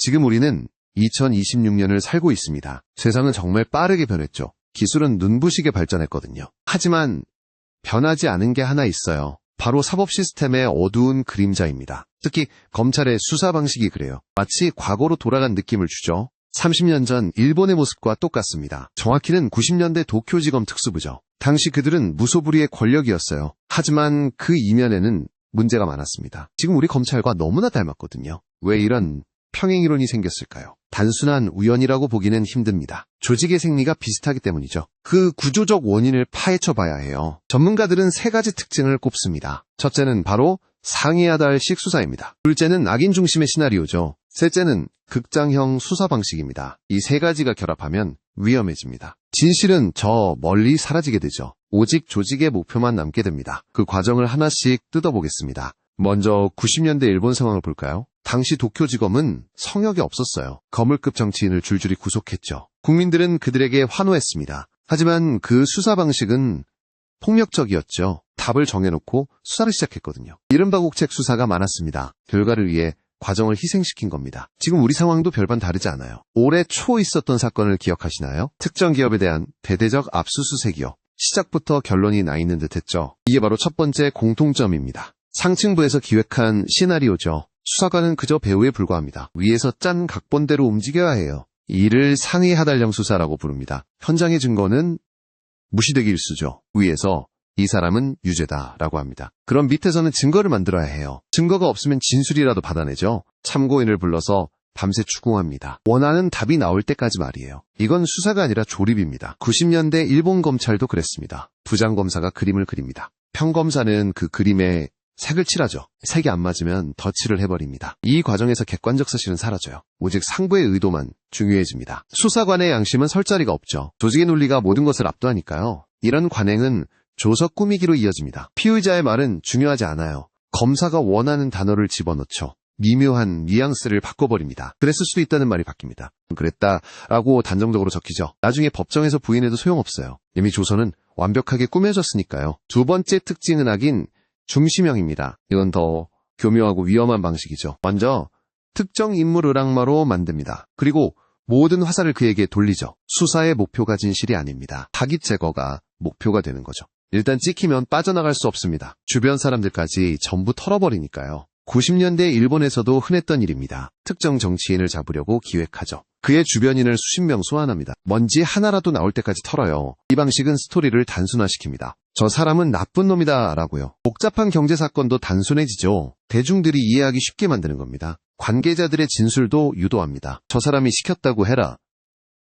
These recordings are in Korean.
지금 우리는 2026년을 살고 있습니다. 세상은 정말 빠르게 변했죠. 기술은 눈부시게 발전했거든요. 하지만 변하지 않은 게 하나 있어요. 바로 사법 시스템의 어두운 그림자입니다. 특히 검찰의 수사 방식이 그래요. 마치 과거로 돌아간 느낌을 주죠. 30년 전 일본의 모습과 똑같습니다. 정확히는 90년대 도쿄지검 특수부죠. 당시 그들은 무소불위의 권력이었어요. 하지만 그 이면에는 문제가 많았습니다. 지금 우리 검찰과 너무나 닮았거든요. 왜 이런 평행이론이 생겼을까요? 단순한 우연이라고 보기는 힘듭니다. 조직의 생리가 비슷하기 때문이죠. 그 구조적 원인을 파헤쳐 봐야 해요. 전문가들은 세 가지 특징을 꼽습니다. 첫째는 바로 상이하달식 수사입니다. 둘째는 악인 중심의 시나리오죠. 셋째는 극장형 수사 방식입니다. 이 세 가지가 결합하면 위험해집니다. 진실은 저 멀리 사라지게 되죠. 오직 조직의 목표만 남게 됩니다. 그 과정을 하나씩 뜯어보겠습니다. 먼저 90년대 일본 상황을 볼까요? 당시 도쿄지검은 성역이 없었어요. 거물급 정치인을 줄줄이 구속했죠. 국민들은 그들에게 환호했습니다. 하지만 그 수사 방식은 폭력적이었죠. 답을 정해놓고 수사를 시작했거든요. 이른바 국책 수사가 많았습니다. 결과를 위해 과정을 희생시킨 겁니다. 지금 우리 상황도 별반 다르지 않아요. 올해 초 있었던 사건을 기억하시나요? 특정 기업에 대한 대대적 압수수색이요. 시작부터 결론이 나 있는 듯했죠. 이게 바로 첫 번째 공통점입니다. 상층부에서 기획한 시나리오죠. 수사관은 그저 배우에 불과합니다. 위에서 짠 각본대로 움직여야 해요. 이를 상위하달형 수사라고 부릅니다. 현장의 증거는 무시되기 일쑤죠. 위에서 이 사람은 유죄다라고 합니다. 그럼 밑에서는 증거를 만들어야 해요. 증거가 없으면 진술이라도 받아내죠. 참고인을 불러서 밤새 추궁합니다. 원하는 답이 나올 때까지 말이에요. 이건 수사가 아니라 조립입니다. 90년대 일본 검찰도 그랬습니다. 부장검사가 그림을 그립니다. 평검사는 그 그림에 색을 칠하죠. 색이 안 맞으면 덧칠을 해버립니다. 이 과정에서 객관적 사실은 사라져요. 오직 상부의 의도만 중요해집니다. 수사관의 양심은 설 자리가 없죠. 조직의 논리가 모든 것을 압도하니까요. 이런 관행은 조서 꾸미기로 이어집니다. 피의자의 말은 중요하지 않아요. 검사가 원하는 단어를 집어넣죠. 미묘한 뉘앙스를 바꿔버립니다. 그랬을 수도 있다는 말이 바뀝니다. 그랬다라고 단정적으로 적히죠. 나중에 법정에서 부인해도 소용없어요. 이미 조서는 완벽하게 꾸며졌으니까요. 두 번째 특징은 하긴 중심형입니다. 이건 더 교묘하고 위험한 방식이죠. 먼저 특정 인물을 악마로 만듭니다. 그리고 모든 화살을 그에게 돌리죠. 수사의 목표가 진실이 아닙니다. 타깃 제거가 목표가 되는 거죠. 일단 찍히면 빠져나갈 수 없습니다. 주변 사람들까지 전부 털어버리니까요. 90년대 일본에서도 흔했던 일입니다. 특정 정치인을 잡으려고 기획하죠. 그의 주변인을 수십 명 소환합니다. 먼지 하나라도 나올 때까지 털어요. 이 방식은 스토리를 단순화시킵니다. 저 사람은 나쁜 놈이다 라고요. 복잡한 경제사건도 단순해지죠. 대중들이 이해하기 쉽게 만드는 겁니다. 관계자들의 진술도 유도합니다. 저 사람이 시켰다고 해라.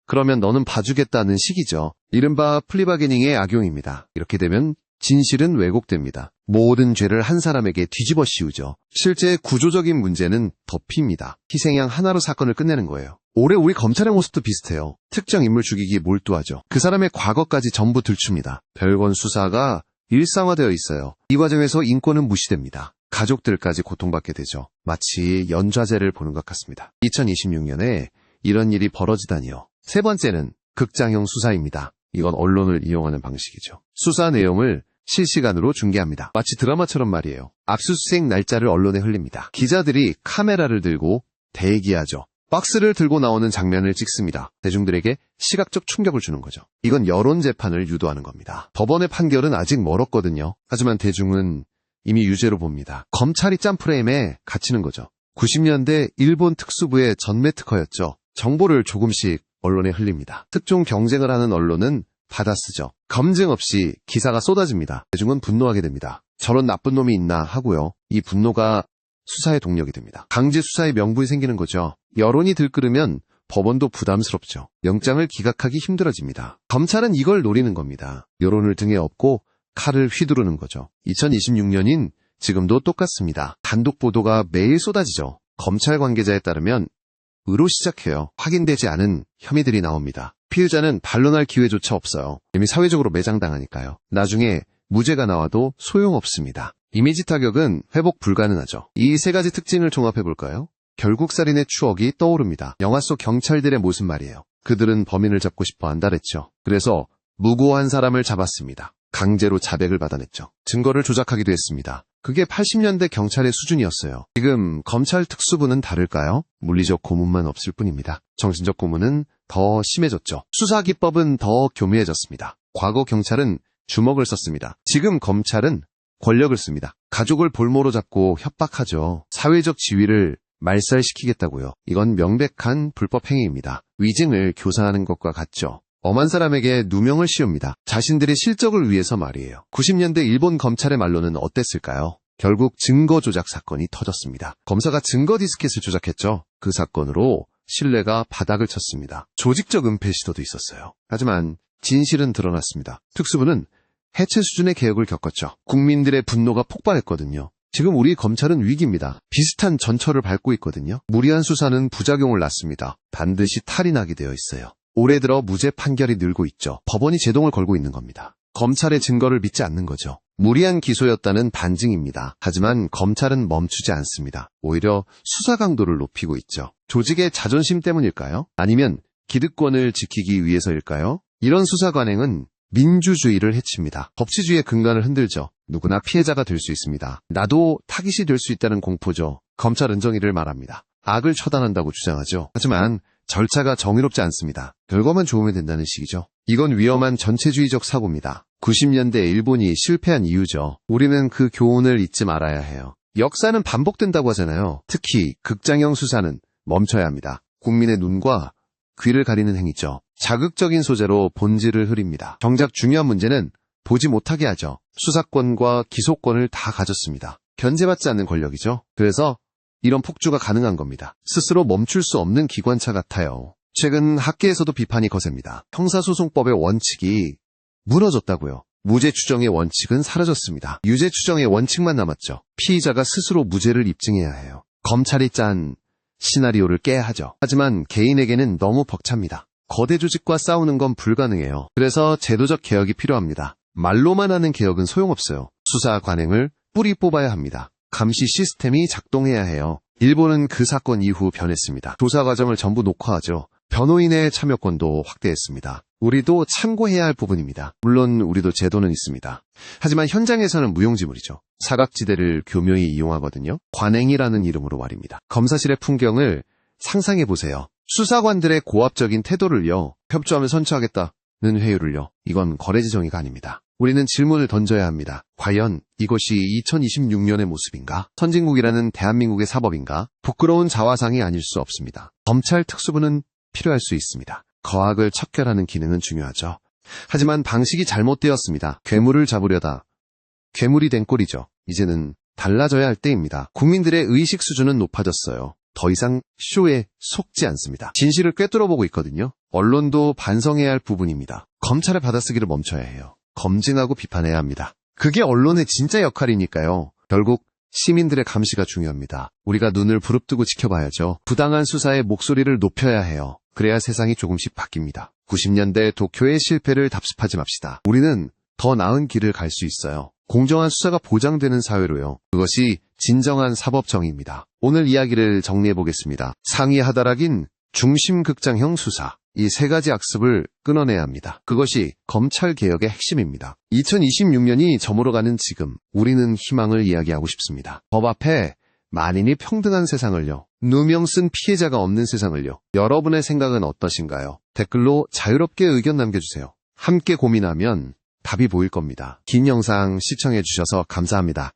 그러면 너는 봐주겠다는 식이죠. 이른바 플리바게닝의 악용입니다. 이렇게 되면 진실은 왜곡됩니다. 모든 죄를 한 사람에게 뒤집어 씌우죠. 실제 구조적인 문제는 덮입니다. 희생양 하나로 사건을 끝내는 거예요. 올해 우리 검찰의 모습도 비슷해요. 특정 인물 죽이기에 몰두하죠. 그 사람의 과거까지 전부 들춥니다. 별건 수사가 일상화되어 있어요. 이 과정에서 인권은 무시됩니다. 가족들까지 고통받게 되죠. 마치 연좌제를 보는 것 같습니다. 2026년에 이런 일이 벌어지다니요. 세 번째는 극장형 수사입니다. 이건 언론을 이용하는 방식이죠. 수사 내용을 실시간으로 중계합니다. 마치 드라마처럼 말이에요. 압수수색 날짜를 언론에 흘립니다. 기자들이 카메라를 들고 대기하죠. 박스를 들고 나오는 장면을 찍습니다. 대중들에게 시각적 충격을 주는 거죠. 이건 여론 재판을 유도하는 겁니다. 법원의 판결은 아직 멀었거든요. 하지만 대중은 이미 유죄로 봅니다. 검찰이 짠 프레임에 갇히는 거죠. 90년대 일본 특수부의 전매 특허였죠. 정보를 조금씩 언론에 흘립니다. 특종 경쟁을 하는 언론은 받아쓰죠. 검증 없이 기사가 쏟아집니다. 대중은 분노하게 됩니다. 저런 나쁜 놈이 있나 하고요. 이 분노가 수사의 동력이 됩니다. 강제 수사의 명분이 생기는 거죠. 여론이 들끓으면 법원도 부담스럽죠. 영장을 기각하기 힘들어집니다. 검찰은 이걸 노리는 겁니다. 여론을 등에 업고 칼을 휘두르는 거죠. 2026년인 지금도 똑같습니다. 단독 보도가 매일 쏟아지죠. 검찰 관계자에 따르면 으로 시작해요. 확인되지 않은 혐의들이 나옵니다. 피의자는 반론할 기회조차 없어요. 이미 사회적으로 매장당하니까요. 나중에 무죄가 나와도 소용없습니다. 이미지 타격은 회복 불가능하죠. 이 세 가지 특징을 종합해볼까요? 결국 살인의 추억이 떠오릅니다. 영화 속 경찰들의 모습 말이에요. 그들은 범인을 잡고 싶어 안달했죠. 그래서 무고한 사람을 잡았습니다. 강제로 자백을 받아냈죠. 증거를 조작하기도 했습니다. 그게 80년대 경찰의 수준이었어요. 지금 검찰 특수부는 다를까요? 물리적 고문만 없을 뿐입니다. 정신적 고문은 더 심해졌죠. 수사 기법은 더 교묘해졌습니다. 과거 경찰은 주먹을 썼습니다. 지금 검찰은 권력을 씁니다. 가족을 볼모로 잡고 협박하죠. 사회적 지위를 말살시키겠다고요. 이건 명백한 불법 행위입니다. 위증을 교사하는 것과 같죠. 엄한 사람에게 누명을 씌웁니다. 자신들의 실적을 위해서 말이에요. 90년대 일본 검찰의 말로는 어땠을까요? 결국 증거 조작 사건이 터졌습니다. 검사가 증거 디스켓을 조작했죠. 그 사건으로 신뢰가 바닥을 쳤습니다. 조직적 은폐 시도도 있었어요. 하지만 진실은 드러났습니다. 특수부는 해체 수준의 개혁을 겪었죠. 국민들의 분노가 폭발했거든요. 지금 우리 검찰은 위기입니다. 비슷한 전철을 밟고 있거든요. 무리한 수사는 부작용을 낳습니다. 반드시 탈이 나게 되어 있어요. 올해 들어 무죄 판결이 늘고 있죠. 법원이 제동을 걸고 있는 겁니다. 검찰의 증거를 믿지 않는 거죠. 무리한 기소였다는 반증입니다. 하지만 검찰은 멈추지 않습니다. 오히려 수사 강도를 높이고 있죠. 조직의 자존심 때문일까요? 아니면 기득권을 지키기 위해서일까요? 이런 수사 관행은 민주주의를 해칩니다. 법치주의의 근간을 흔들죠. 누구나 피해자가 될 수 있습니다. 나도 타깃이 될 수 있다는 공포죠. 검찰은 정의를 말합니다. 악을 처단한다고 주장하죠. 하지만 절차가 정의롭지 않습니다. 결과만 좋으면 된다는 식이죠. 이건 위험한 전체주의적 사고입니다. 90년대 일본이 실패한 이유죠. 우리는 그 교훈을 잊지 말아야 해요. 역사는 반복된다고 하잖아요. 특히 극장형 수사는 멈춰야 합니다. 국민의 눈과 귀를 가리는 행위죠. 자극적인 소재로 본질을 흐립니다. 정작 중요한 문제는 보지 못하게 하죠. 수사권과 기소권을 다 가졌습니다. 견제받지 않는 권력이죠. 그래서 이런 폭주가 가능한 겁니다. 스스로 멈출 수 없는 기관차 같아요. 최근 학계에서도 비판이 거셉니다. 형사소송법의 원칙이 무너졌다고요. 무죄 추정의 원칙은 사라졌습니다. 유죄 추정의 원칙만 남았죠. 피의자가 스스로 무죄를 입증해야 해요. 검찰이 짠 시나리오를 깨야 하죠. 하지만 개인에게는 너무 벅찹니다. 거대 조직과 싸우는 건 불가능해요. 그래서 제도적 개혁이 필요합니다. 말로만 하는 개혁은 소용없어요. 수사 관행을 뿌리 뽑아야 합니다. 감시 시스템이 작동해야 해요. 일본은 그 사건 이후 변했습니다. 조사 과정을 전부 녹화하죠. 변호인의 참여권도 확대했습니다. 우리도 참고해야 할 부분입니다. 물론 우리도 제도는 있습니다. 하지만 현장에서는 무용지물이죠. 사각지대를 교묘히 이용하거든요. 관행이라는 이름으로 말입니다. 검사실의 풍경을 상상해보세요. 수사관들의 고압적인 태도를요. 협조하면 선처하겠다는 회유를요. 이건 거래지정의가 아닙니다. 우리는 질문을 던져야 합니다. 과연 이것이 2026년의 모습인가? 선진국이라는 대한민국의 사법인가? 부끄러운 자화상이 아닐 수 없습니다. 검찰 특수부는 필요할 수 있습니다. 거악을 척결하는 기능은 중요하죠. 하지만 방식이 잘못되었습니다. 괴물을 잡으려다 괴물이 된 꼴이죠. 이제는 달라져야 할 때입니다. 국민들의 의식 수준은 높아졌어요. 더 이상 쇼에 속지 않습니다. 진실을 꿰뚫어보고 있거든요. 언론도 반성해야 할 부분입니다. 검찰의 받아쓰기를 멈춰야 해요. 검증하고 비판해야 합니다. 그게 언론의 진짜 역할이니까요. 결국 시민들의 감시가 중요합니다. 우리가 눈을 부릅뜨고 지켜봐야죠. 부당한 수사의 목소리를 높여야 해요. 그래야 세상이 조금씩 바뀝니다. 90년대 도쿄의 실패를 답습하지 맙시다. 우리는 더 나은 길을 갈 수 있어요. 공정한 수사가 보장되는 사회로요. 그것이 진정한 사법 정의입니다. 오늘 이야기를 정리해보겠습니다. 상위 하다락인 중심극장형 수사. 이 세 가지 악습을 끊어내야 합니다. 그것이 검찰개혁의 핵심입니다. 2026년이 저물어가는 지금 우리는 희망을 이야기하고 싶습니다. 법 앞에 만인이 평등한 세상을요. 누명 쓴 피해자가 없는 세상을요. 여러분의 생각은 어떠신가요? 댓글로 자유롭게 의견 남겨주세요. 함께 고민하면 답이 보일 겁니다. 긴 영상 시청해주셔서 감사합니다.